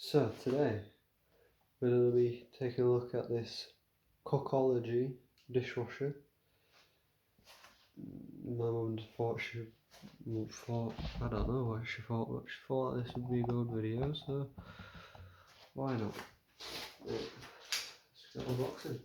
So today we're going to be taking a look at this Cookology dishwasher. My mum thought I don't know what she thought, but she thought this would be a good video, so why not? Let's get the box in.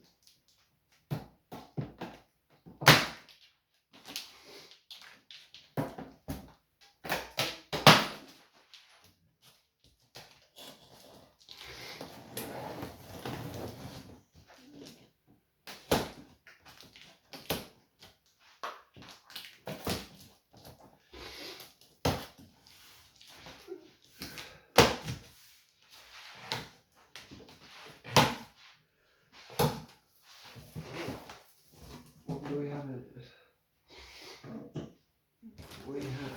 What do we have in it? We have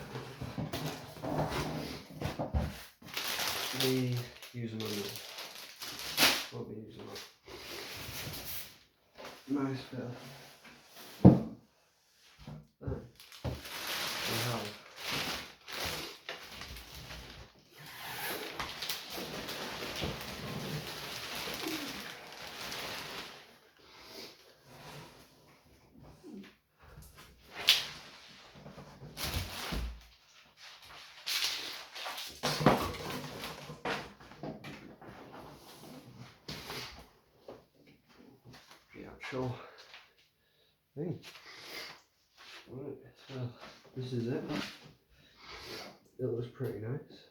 the user manual. What we use nice bit of we have the actual thing. Right, so this is it. It looks pretty nice.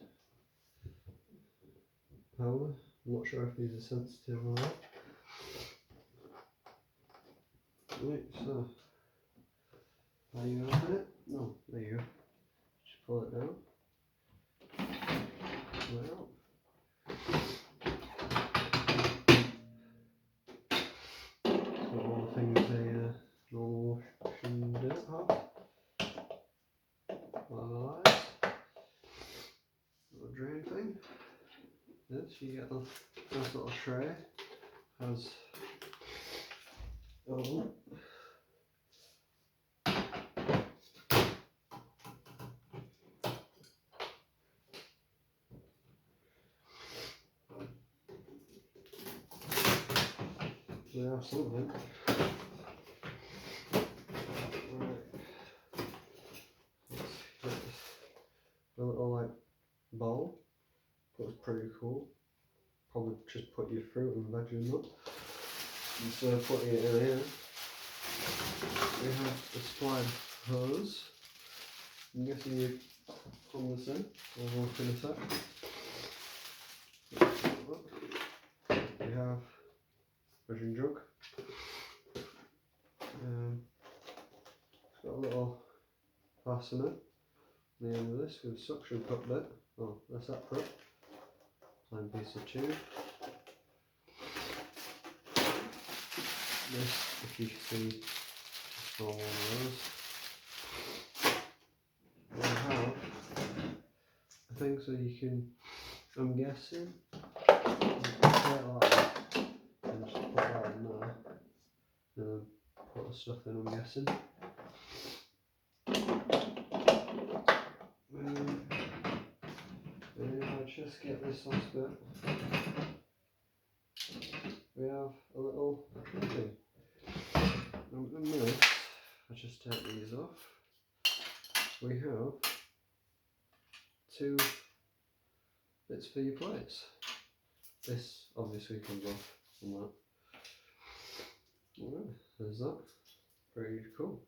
Power. I'm not sure if these are sensitive or not. Right, so are you open it? No, there you go. Just pull it down. Pull it out. It's got all the things a normal washing dirt have. All the lights. Little drain thing. This, you get a nice little tray. Has we have something. Right. A little like bowl. Looks pretty cool. Probably just put your fruit and veg in that. Instead of putting it in here, we have a supplied hose. I'm guessing you pull this in. I'll look in a sec. We have measuring jug. It's got a little fastener on the end of this with a suction cup bit. Oh, that's separate. Plain piece of tube. This, if you see, is for one of those. We have a thing so you can, I'm guessing, take like that and just put that in there. And then put the stuff in, I'm guessing. And if I just get this last bit, we have a little thing. Now in this, I just take these off. We have 2 bits for your plates. This obviously comes off from that. Alright, there's that. Pretty cool.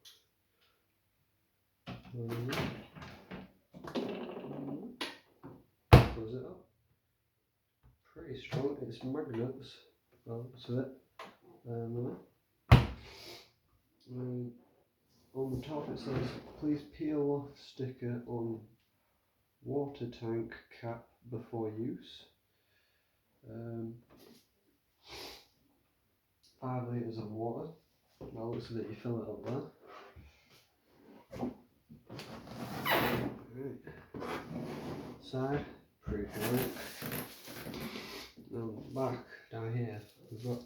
Close it up. Pretty strong. It's magnets. Well, that's it. On the top it says, please peel off sticker on water tank cap before use. 5 litres of water. Now looks as if you fill it up there. Right. Side, pretty cool. Now back down here, we've got